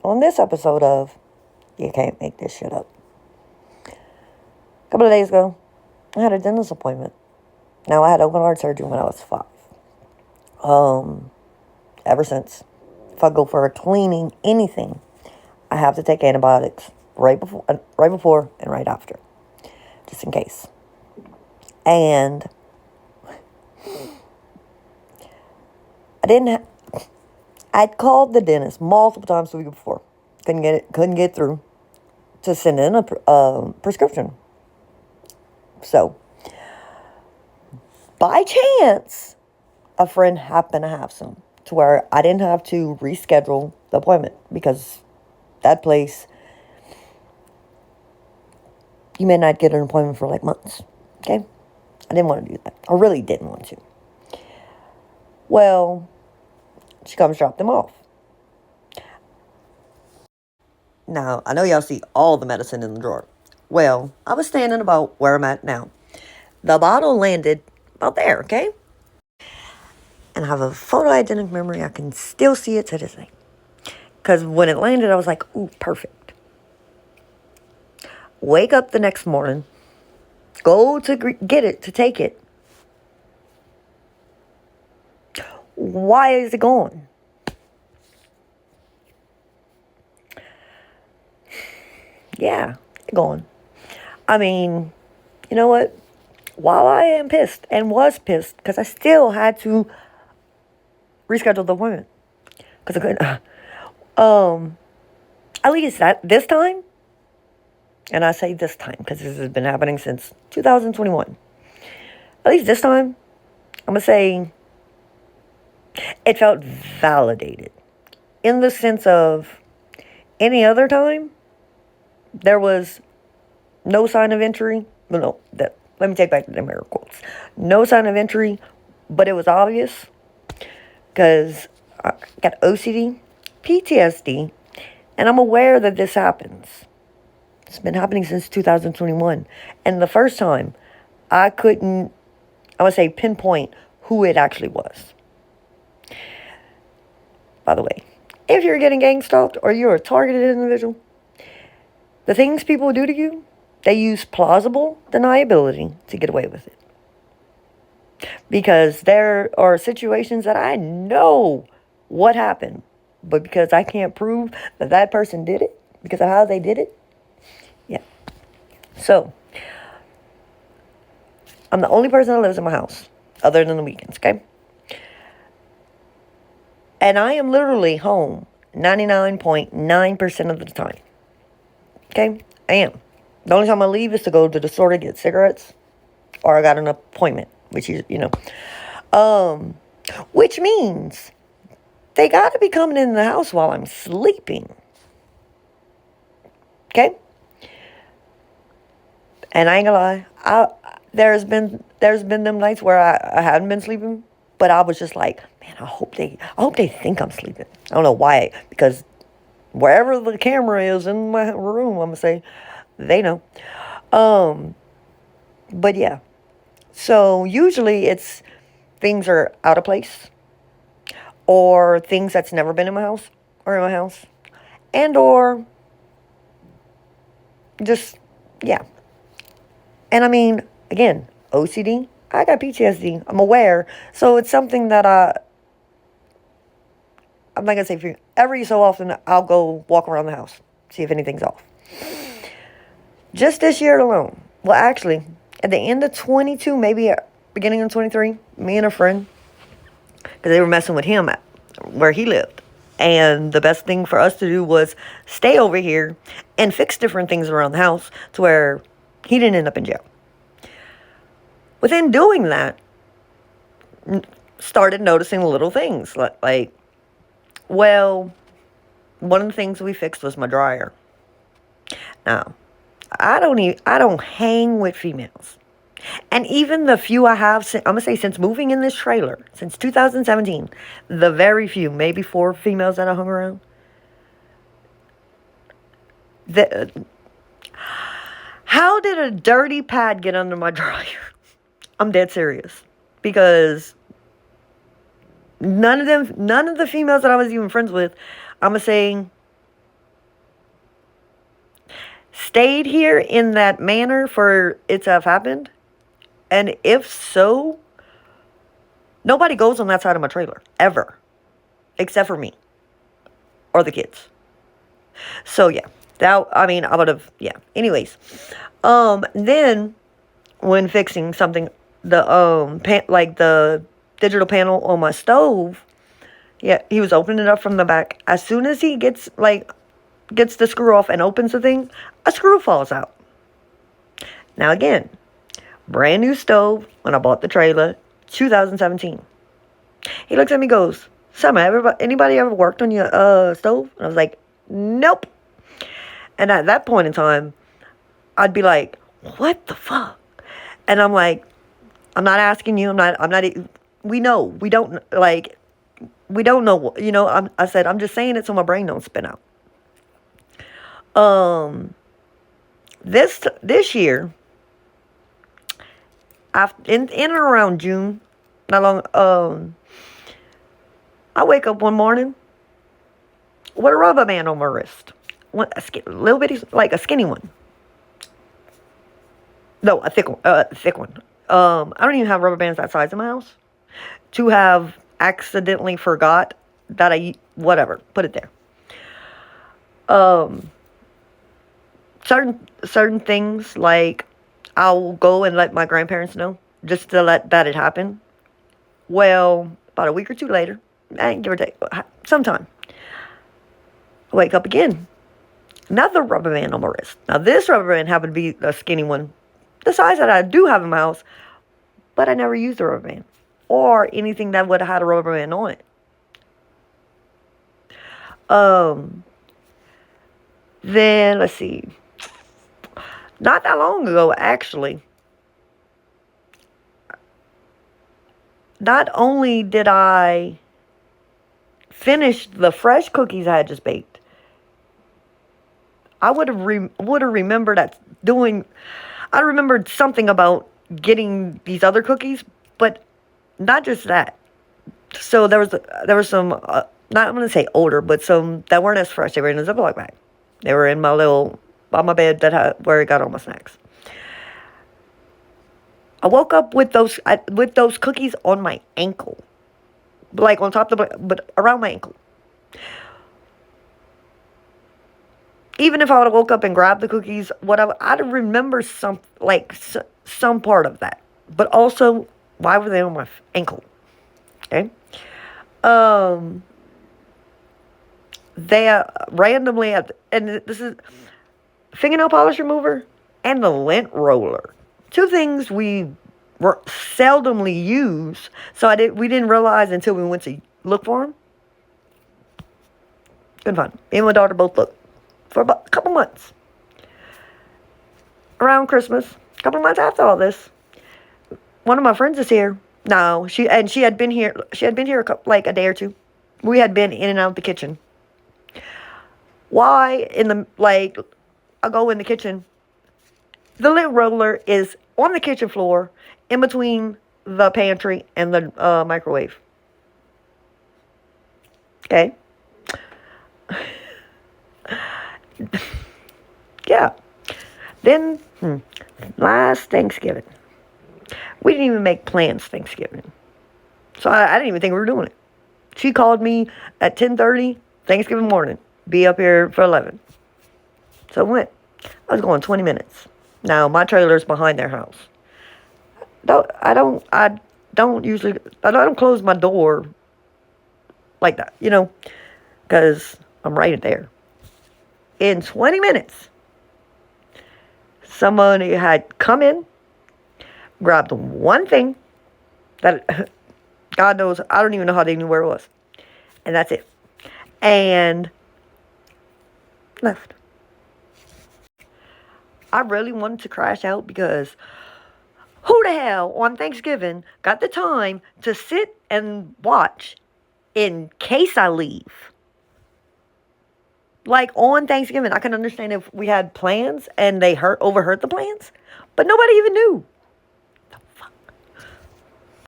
on this episode of You Can't Make This Shit Up. A couple of days ago, I had a dentist appointment. Now, I had open heart surgery when I was 5. Ever since, if I go for a cleaning, anything, I have to take antibiotics right before and right after, just in case. And I'd called the dentist multiple times the week before. Couldn't get through to send in a prescription. So, by chance, a friend happened to have some, to where I didn't have to reschedule the appointment, because that place, you may not get an appointment for like months. Okay? I didn't want to do that. I really didn't want to. Well, she comes drop them off. Now, I know y'all see all the medicine in the drawer. Well, I was standing about where I'm at now. The bottle landed about there, okay? And I have a photo-identic memory. I can still see it to this day. Because when it landed, I was like, ooh, perfect. Wake up the next morning. Go to get it, to take it. Why is it gone? Yeah, it's gone. I mean, you know what? While I am pissed, and was pissed, because I still had to reschedule the appointment, because I couldn't. At least this time, and I say this time because this has been happening since 2021. At least this time, I'm gonna say it felt validated, in the sense of any other time there was no sign of injury. No, let me take back the air quotes. No sign of injury, but it was obvious, because I got OCD, PTSD, and I'm aware that this happens. It's been happening since 2021. And the first time, I couldn't, I would say, pinpoint who it actually was. By the way, if you're getting gang stalked or you're a targeted individual, the things people do to you, they use plausible deniability to get away with it. Because there are situations that I know what happened, but because I can't prove that that person did it, because of how they did it, yeah. So, I'm the only person that lives in my house, other than the weekends, okay? And I am literally home 99.9% of the time. Okay? I am. The only time I leave is to go to the store to get cigarettes, or I got an appointment, which is, which means they got to be coming in the house while I'm sleeping. Okay? And I ain't gonna lie, there's been them nights where I hadn't been sleeping, but I was just like, man, I hope they think I'm sleeping. I don't know why, because wherever the camera is in my room, I'm gonna say, they know. But yeah. So usually it's things are out of place, or things that's never been in my house, and or just, yeah. And I mean, again, OCD, I got PTSD, I'm aware, so it's something that I'm not gonna say every so often I'll go walk around the house, see if anything's off. Just this year alone, well, actually, at the end of 22, maybe beginning of 23, me and a friend, because they were messing with him where he lived. And the best thing for us to do was stay over here and fix different things around the house to where he didn't end up in jail. Within doing that, started noticing little things like, well, one of the things we fixed was my dryer. Now, I don't hang with females. And even the few I have, I'm going to say since moving in this trailer, since 2017, the very few, maybe 4 females that I hung around, how did a dirty pad get under my dryer? I'm dead serious. Because none of the females that I was even friends with, I'm going to say, stayed here in that manner for it to have happened? And if so, nobody goes on that side of my trailer, ever. Except for me. Or the kids. So, yeah. I would have, yeah. Anyways. Then, when fixing something, the digital panel on my stove, yeah, he was opening it up from the back. As soon as he gets the screw off and opens the thing, a screw falls out. Now again, brand new stove when I bought the trailer, 2017. He looks at me and goes, Summer, anybody ever worked on your stove? And I was like, nope. And at that point in time, I'd be like, what the fuck? And I'm like, I'm not asking you. We know. We don't know. I said, I'm just saying it so my brain don't spin out. This year, in and around June, not long, I wake up one morning with a rubber band on my wrist. Little bitty, like a skinny one. No, a thick one. I don't even have rubber bands that size in my house. To have accidentally forgot that whatever, put it there. Certain things, like I'll go and let my grandparents know just to let that it happen. Well, about a week or two later, give or take, sometime, I wake up again. Another rubber band on my wrist. Now this rubber band happened to be a skinny one, the size that I do have in my house, but I never used the rubber band or anything that would have had a rubber band on it. Then let's see. Not that long ago, actually. Not only did I finish the fresh cookies I had just baked, I would have remembered I remembered something about getting these other cookies, but not just that. So there was some, not I'm going to say older, but some that weren't as fresh. They were in a Ziploc bag. They were in by my bed where I got all my snacks. I woke up with those cookies on my ankle, like on top of but around my ankle. Even if I would have woke up and grabbed the cookies, whatever, I'd remember some part of that. But also, why were they on my ankle? Okay. They randomly and this is fingernail polish remover and the lint roller. Two things we seldomly use, so we didn't realize until we went to look for them. Good fun. Me and my daughter both looked for about a couple months. Around Christmas, a couple months after all this, one of my friends is here. No, she had been here. She had been here like a day or two. We had been in and out of the kitchen. Why I go in the kitchen. The lint roller is on the kitchen floor, in between the pantry and the microwave. Okay. Yeah. Then, last Thanksgiving. We didn't even make plans Thanksgiving. So I didn't even think we were doing it. She called me at 10:30 Thanksgiving morning. Be up here for 11. So I went. I was going 20 minutes. Now, my trailer's behind their house. I don't close my door like that, because I'm right there. In 20 minutes, somebody had come in, grabbed one thing that, God knows, I don't even know how they knew where it was. And that's it. And left. I really wanted to crash out because who the hell on Thanksgiving got the time to sit and watch in case I leave? Like on Thanksgiving, I can understand if we had plans and they overheard the plans, but nobody even knew.